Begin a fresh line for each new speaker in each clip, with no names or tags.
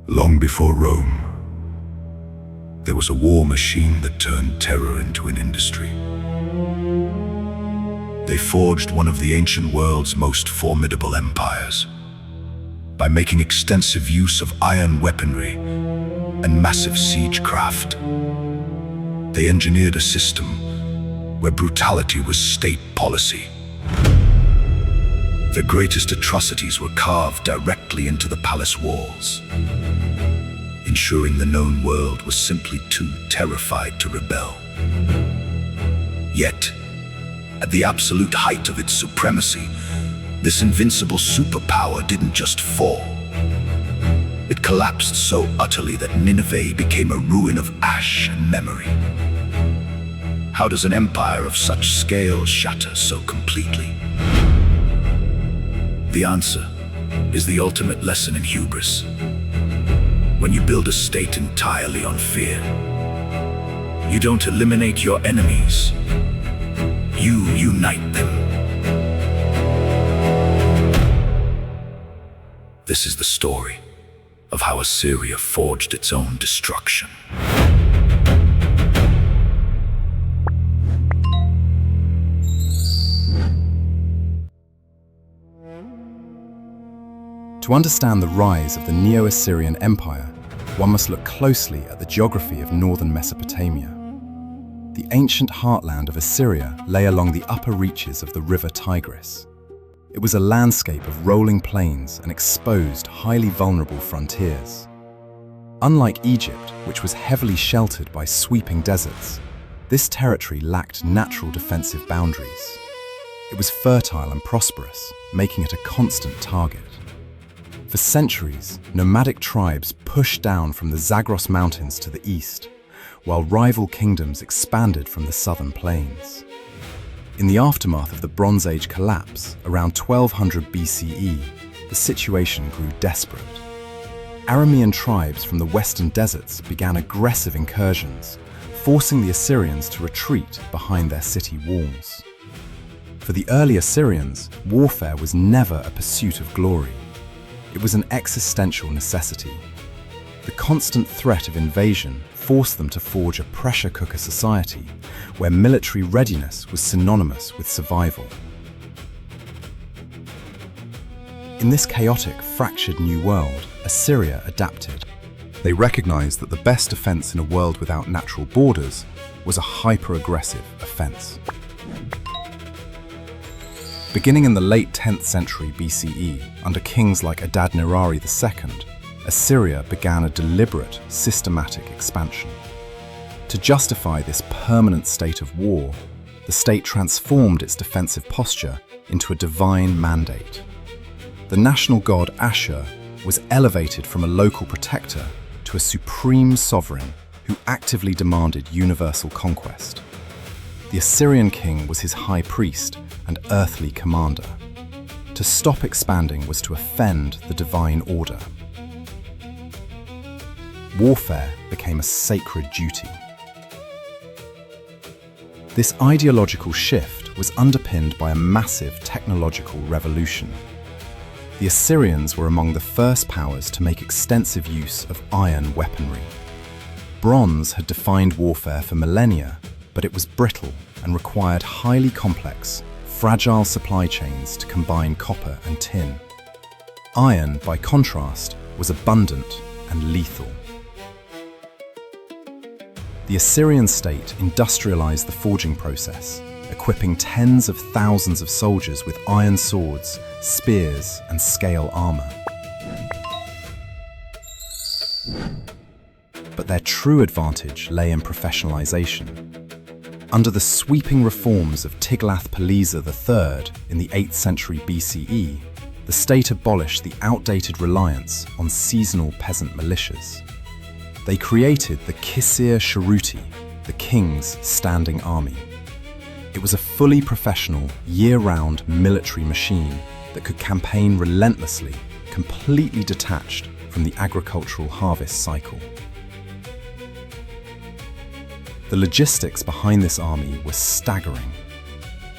Long before Rome, there was a war machine that turned terror into an industry. They forged one of the ancient world's most formidable empires by making extensive use of iron weaponry and massive siegecraft. They engineered a system where brutality was state policy. Their greatest atrocities were carved directly into the palace walls, ensuring the known world was simply too terrified to rebel. Yet, at the absolute height of its supremacy, this invincible superpower didn't just fall. It collapsed so utterly that Nineveh became a ruin of ash and memory. How does an empire of such scale shatter so completely? The answer is the ultimate lesson in hubris. When you build a state entirely on fear, you don't eliminate your enemies, you unite them. This is the story of how Assyria forged its own destruction.
To understand the rise of the Neo-Assyrian Empire, one must look closely at the geography of northern Mesopotamia. The ancient heartland of Assyria lay along the upper reaches of the river Tigris. It was a landscape of rolling plains and exposed, highly vulnerable frontiers. Unlike Egypt, which was heavily sheltered by sweeping deserts, this territory lacked natural defensive boundaries. It was fertile and prosperous, making it a constant target. For centuries, nomadic tribes pushed down from the Zagros Mountains to the east, while rival kingdoms expanded from the southern plains. In the aftermath of the Bronze Age collapse, around 1200 BCE, the situation grew desperate. Aramean tribes from the western deserts began aggressive incursions, forcing the Assyrians to retreat behind their city walls. For the early Assyrians, warfare was never a pursuit of glory. It was an existential necessity. The constant threat of invasion forced them to forge a pressure cooker society where military readiness was synonymous with survival. In this chaotic, fractured new world, Assyria adapted. They recognized that the best defense in a world without natural borders was a hyper-aggressive offense. Beginning in the late 10th century BCE, under kings like Adad-nirari II, Assyria began a deliberate, systematic expansion. To justify this permanent state of war, the state transformed its defensive posture into a divine mandate. The national god Ashur was elevated from a local protector to a supreme sovereign who actively demanded universal conquest. The Assyrian king was his high priest and earthly commander. To stop expanding was to offend the divine order. Warfare became a sacred duty. This ideological shift was underpinned by a massive technological revolution. The Assyrians were among the first powers to make extensive use of iron weaponry. Bronze had defined warfare for millennia, but it was brittle and required highly complex, fragile supply chains to combine copper and tin. Iron, by contrast, was abundant and lethal. The Assyrian state industrialized the forging process, equipping tens of thousands of soldiers with iron swords, spears, and scale armor. But their true advantage lay in professionalization. Under the sweeping reforms of Tiglath-Pileser III in the 8th century BCE, the state abolished the outdated reliance on seasonal peasant militias. They created the Kisir Shuruti, the king's standing army. It was a fully professional, year-round military machine that could campaign relentlessly, completely detached from the agricultural harvest cycle. The logistics behind this army were staggering.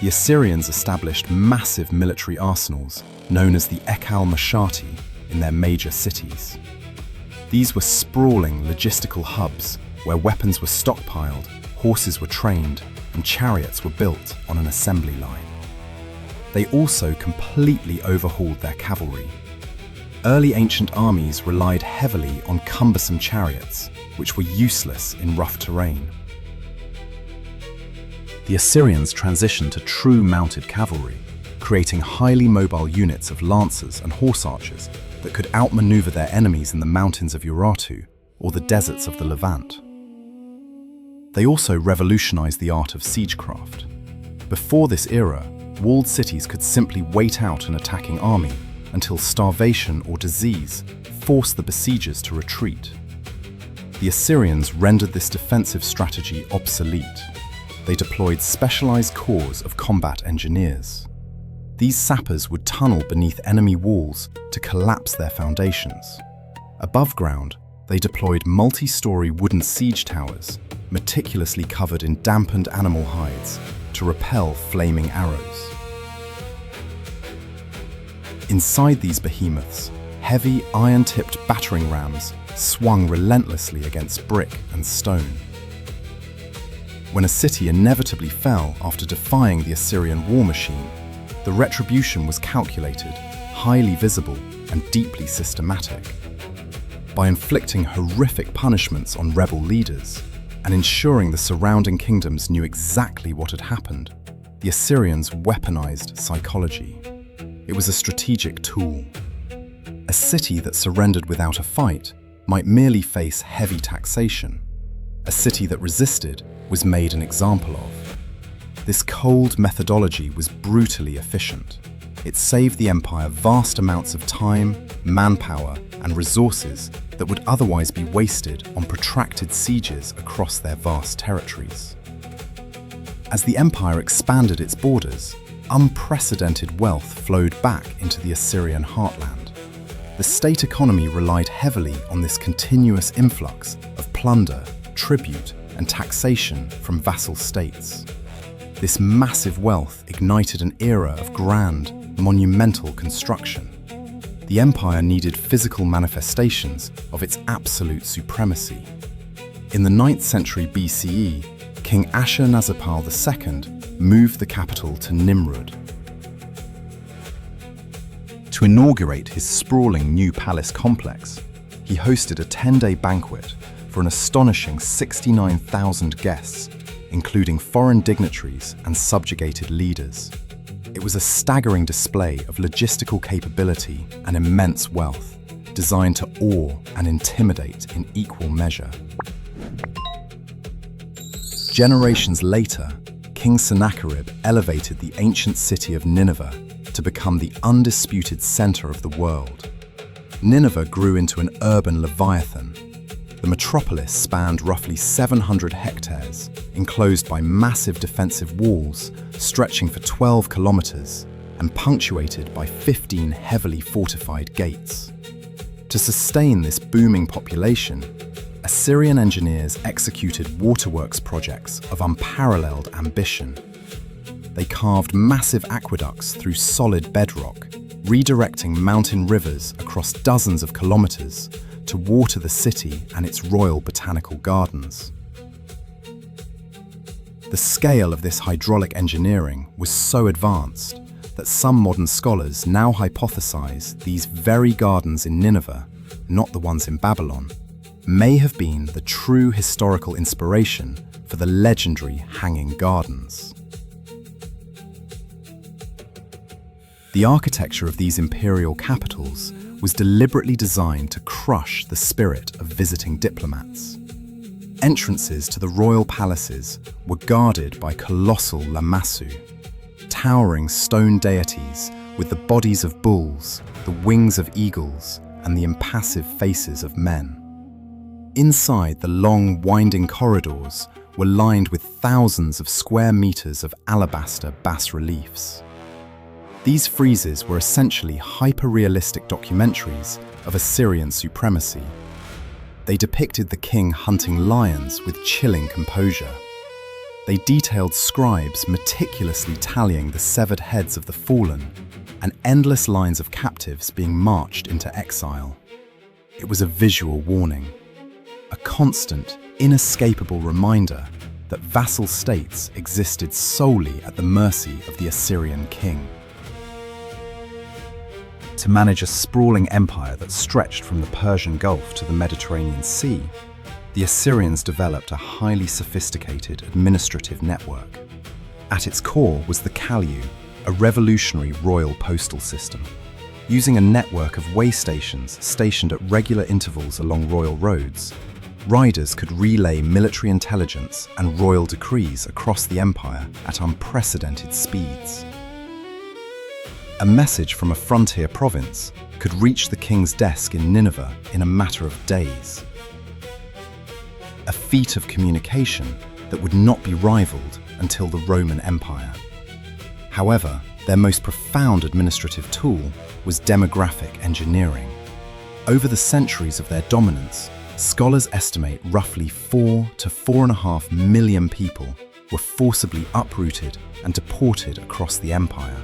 The Assyrians established massive military arsenals known as the Ekal Mashati in their major cities. These were sprawling logistical hubs where weapons were stockpiled, horses were trained, and chariots were built on an assembly line. They also completely overhauled their cavalry. Early ancient armies relied heavily on cumbersome chariots, which were useless in rough terrain. The Assyrians transitioned to true mounted cavalry, creating highly mobile units of lancers and horse archers that could outmaneuver their enemies in the mountains of Urartu or the deserts of the Levant. They also revolutionized the art of siegecraft. Before this era, walled cities could simply wait out an attacking army until starvation or disease forced the besiegers to retreat. The Assyrians rendered this defensive strategy obsolete. They deployed specialized corps of combat engineers. These sappers would tunnel beneath enemy walls to collapse their foundations. Above ground, they deployed multi-story wooden siege towers, meticulously covered in dampened animal hides, to repel flaming arrows. Inside these behemoths, heavy iron-tipped battering rams swung relentlessly against brick and stone. When a city inevitably fell after defying the Assyrian war machine, the retribution was calculated, highly visible, and deeply systematic. By inflicting horrific punishments on rebel leaders and ensuring the surrounding kingdoms knew exactly what had happened, the Assyrians weaponized psychology. It was a strategic tool. A city that surrendered without a fight might merely face heavy taxation. A city that resisted was made an example of. This cold methodology was brutally efficient. It saved the empire vast amounts of time, manpower, and resources that would otherwise be wasted on protracted sieges across their vast territories. As the empire expanded its borders, unprecedented wealth flowed back into the Assyrian heartland. The state economy relied heavily on this continuous influx of plunder, tribute, and taxation from vassal states. This massive wealth ignited an era of grand, monumental construction. The empire needed physical manifestations of its absolute supremacy. In the 9th century BCE, King Ashurnazirpal II moved the capital to Nimrud. To inaugurate his sprawling new palace complex, he hosted a 10-day banquet for an astonishing 69,000 guests, including foreign dignitaries and subjugated leaders. It was a staggering display of logistical capability and immense wealth, designed to awe and intimidate in equal measure. Generations later, King Sennacherib elevated the ancient city of Nineveh to become the undisputed center of the world. Nineveh grew into an urban leviathan. The metropolis spanned roughly 700 hectares, enclosed by massive defensive walls stretching for 12 kilometers and punctuated by 15 heavily fortified gates. To sustain this booming population, Assyrian engineers executed waterworks projects of unparalleled ambition. They carved massive aqueducts through solid bedrock, redirecting mountain rivers across dozens of kilometers to water the city and its royal botanical gardens. The scale of this hydraulic engineering was so advanced that some modern scholars now hypothesize these very gardens in Nineveh, not the ones in Babylon, may have been the true historical inspiration for the legendary Hanging Gardens. The architecture of these imperial capitals was deliberately designed to crush the spirit of visiting diplomats. Entrances to the royal palaces were guarded by colossal lamassu, towering stone deities with the bodies of bulls, the wings of eagles, and the impassive faces of men. Inside the long, winding corridors were lined with thousands of square meters of alabaster bas-reliefs. These friezes were essentially hyper-realistic documentaries of Assyrian supremacy. They depicted the king hunting lions with chilling composure. They detailed scribes meticulously tallying the severed heads of the fallen and endless lines of captives being marched into exile. It was a visual warning, a constant, inescapable reminder that vassal states existed solely at the mercy of the Assyrian king. To manage a sprawling empire that stretched from the Persian Gulf to the Mediterranean Sea, the Assyrians developed a highly sophisticated administrative network. At its core was the Kalyu, a revolutionary royal postal system. Using a network of way stations stationed at regular intervals along royal roads, riders could relay military intelligence and royal decrees across the empire at unprecedented speeds. A message from a frontier province could reach the king's desk in Nineveh in a matter of days. A feat of communication that would not be rivaled until the Roman Empire. However, their most profound administrative tool was demographic engineering. Over the centuries of their dominance, scholars estimate roughly 4 to 4.5 million people were forcibly uprooted and deported across the empire.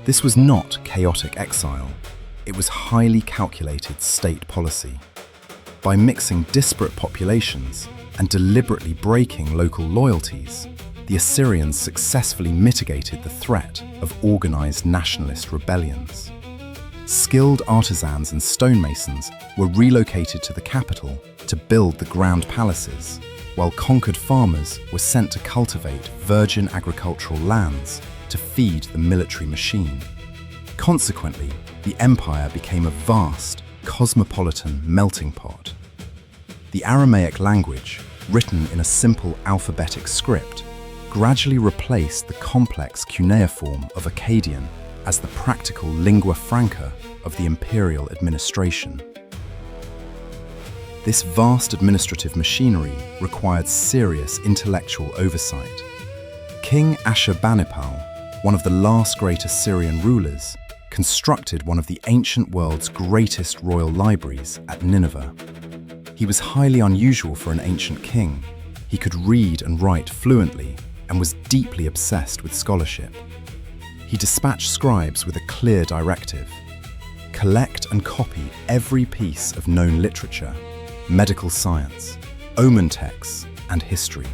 This was not chaotic exile, it was highly calculated state policy. By mixing disparate populations and deliberately breaking local loyalties, the Assyrians successfully mitigated the threat of organized nationalist rebellions. Skilled artisans and stonemasons were relocated to the capital to build the ground palaces, while conquered farmers were sent to cultivate virgin agricultural lands to feed the military machine. Consequently, the empire became a vast, cosmopolitan melting pot. The Aramaic language, written in a simple alphabetic script, gradually replaced the complex cuneiform of Akkadian as the practical lingua franca of the imperial administration. This vast administrative machinery required serious intellectual oversight. King Ashurbanipal, one of the last great Assyrian rulers, constructed one of the ancient world's greatest royal libraries at Nineveh. He was highly unusual for an ancient king. He could read and write fluently and was deeply obsessed with scholarship. He dispatched scribes with a clear directive: collect and copy every piece of known literature, medical science, omen texts, and history.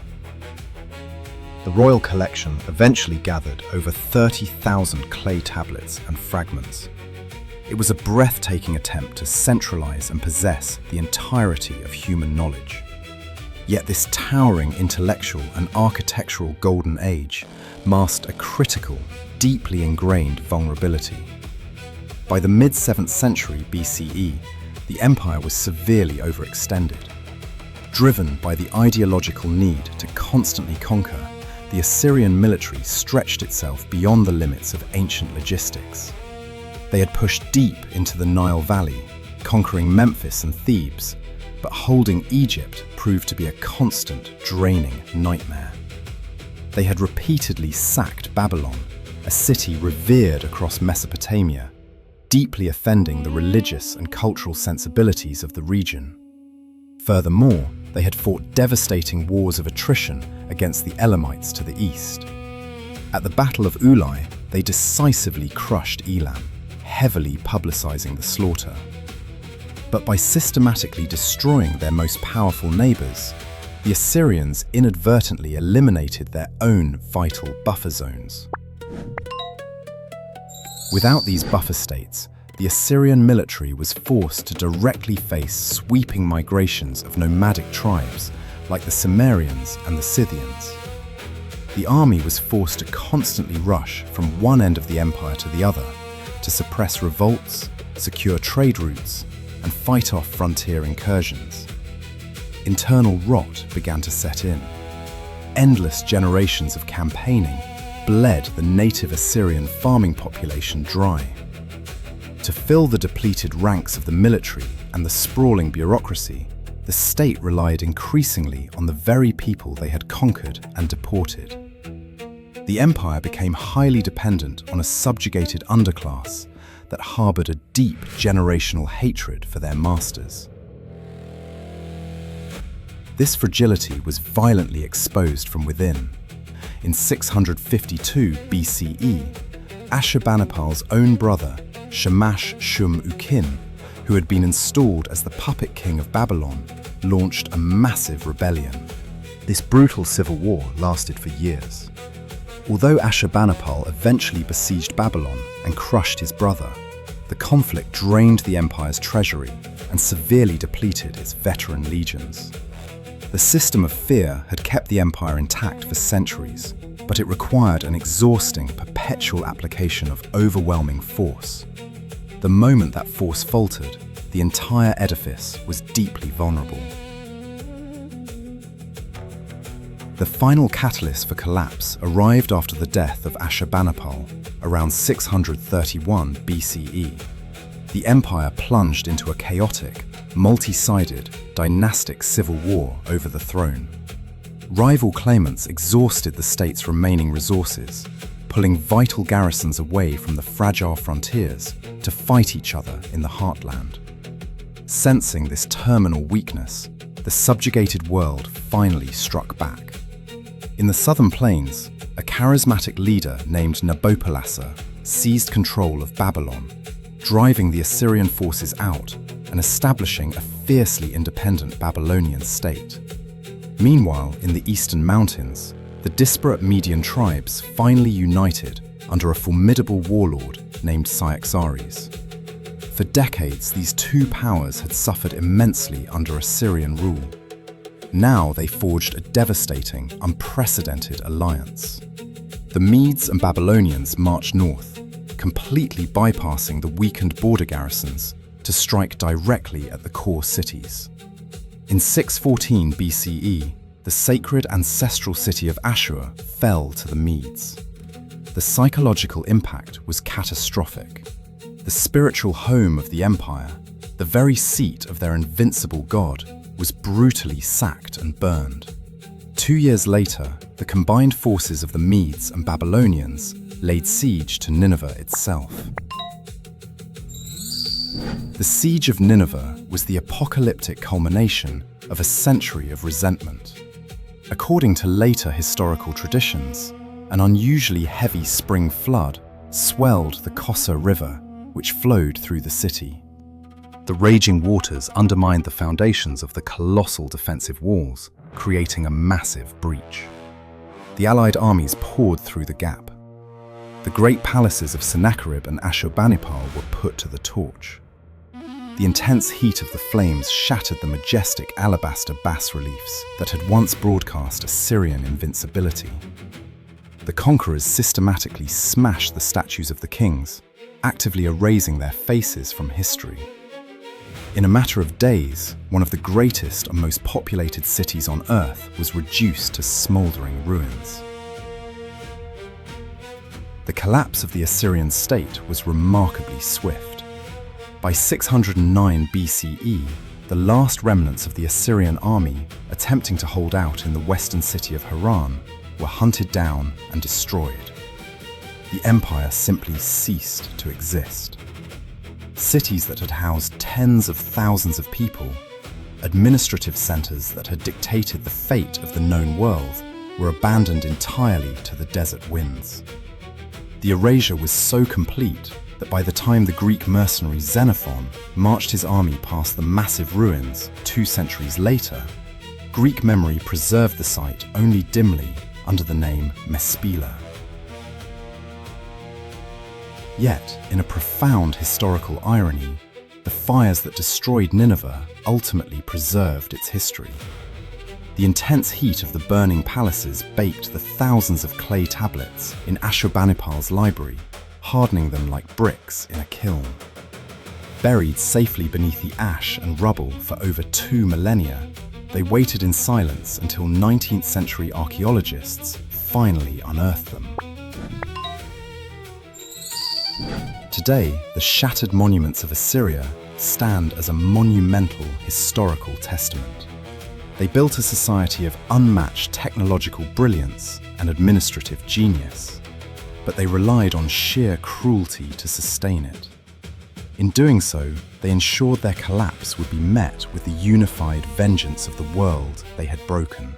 The royal collection eventually gathered over 30,000 clay tablets and fragments. It was a breathtaking attempt to centralize and possess the entirety of human knowledge. Yet this towering intellectual and architectural golden age masked a critical, deeply ingrained vulnerability. By the mid-7th century BCE, the empire was severely overextended. Driven by the ideological need to constantly conquer, the Assyrian military stretched itself beyond the limits of ancient logistics. They had pushed deep into the Nile Valley, conquering Memphis and Thebes, but holding Egypt proved to be a constant, draining nightmare. They had repeatedly sacked Babylon, a city revered across Mesopotamia, deeply offending the religious and cultural sensibilities of the region. Furthermore, they had fought devastating wars of attrition against the Elamites to the east. At the Battle of Ulai, they decisively crushed Elam, heavily publicizing the slaughter. But by systematically destroying their most powerful neighbors, the Assyrians inadvertently eliminated their own vital buffer zones. Without these buffer states, the Assyrian military was forced to directly face sweeping migrations of nomadic tribes like the Cimmerians and the Scythians. The army was forced to constantly rush from one end of the empire to the other to suppress revolts, secure trade routes, and fight off frontier incursions. Internal rot began to set in. Endless generations of campaigning bled the native Assyrian farming population dry. To fill the depleted ranks of the military and the sprawling bureaucracy, the state relied increasingly on the very people they had conquered and deported. The empire became highly dependent on a subjugated underclass that harbored a deep generational hatred for their masters. This fragility was violently exposed from within. In 652 BCE, Ashurbanipal's own brother, Shamash-shum-ukin, who had been installed as the puppet king of Babylon, launched a massive rebellion. This brutal civil war lasted for years. Although Ashurbanipal eventually besieged Babylon and crushed his brother, the conflict drained the empire's treasury and severely depleted its veteran legions. The system of fear had kept the empire intact for centuries, but it required an exhausting, perpetual application of overwhelming force. The moment that force faltered, the entire edifice was deeply vulnerable. The final catalyst for collapse arrived after the death of Ashurbanipal around 631 BCE. The empire plunged into a chaotic, multi-sided, dynastic civil war over the throne. Rival claimants exhausted the state's remaining resources, pulling vital garrisons away from the fragile frontiers to fight each other in the heartland. Sensing this terminal weakness, the subjugated world finally struck back. In the southern plains, a charismatic leader named Nabopolassar seized control of Babylon, driving the Assyrian forces out and establishing a fiercely independent Babylonian state. Meanwhile, in the eastern mountains, the disparate Median tribes finally united under a formidable warlord named Siegecraft. For decades, these two powers had suffered immensely under Assyrian rule. Now they forged a devastating, unprecedented alliance. The Medes and Babylonians marched north, completely bypassing the weakened border garrisons to strike directly at the core cities. In 614 BCE, the sacred ancestral city of Ashur fell to the Medes. The psychological impact was catastrophic. The spiritual home of the empire, the very seat of their invincible god, was brutally sacked and burned. 2 years later, the combined forces of the Medes and Babylonians laid siege to Nineveh itself. The siege of Nineveh was the apocalyptic culmination of a century of resentment. According to later historical traditions, an unusually heavy spring flood swelled the Kosa River, which flowed through the city. The raging waters undermined the foundations of the colossal defensive walls, creating a massive breach. The Allied armies poured through the gap. The great palaces of Sennacherib and Ashurbanipal were put to the torch. The intense heat of the flames shattered the majestic alabaster bas-reliefs that had once broadcast Assyrian invincibility. The conquerors systematically smashed the statues of the kings, actively erasing their faces from history. In a matter of days, one of the greatest and most populated cities on Earth was reduced to smoldering ruins. The collapse of the Assyrian state was remarkably swift. By 609 BCE, the last remnants of the Assyrian army attempting to hold out in the western city of Haran were hunted down and destroyed. The empire simply ceased to exist. Cities that had housed tens of thousands of people, administrative centers that had dictated the fate of the known world, were abandoned entirely to the desert winds. The erasure was so complete that by the time the Greek mercenary Xenophon marched his army past the massive ruins 2 centuries later, Greek memory preserved the site only dimly under the name Mespila. Yet, in a profound historical irony, the fires that destroyed Nineveh ultimately preserved its history. The intense heat of the burning palaces baked the thousands of clay tablets in Ashurbanipal's library, hardening them like bricks in a kiln. Buried safely beneath the ash and rubble for over 2 millennia, they waited in silence until 19th century archaeologists finally unearthed them. Today, the shattered monuments of Assyria stand as a monumental historical testament. They built a society of unmatched technological brilliance and administrative genius, but they relied on sheer cruelty to sustain it. In doing so, they ensured their collapse would be met with the unified vengeance of the world they had broken.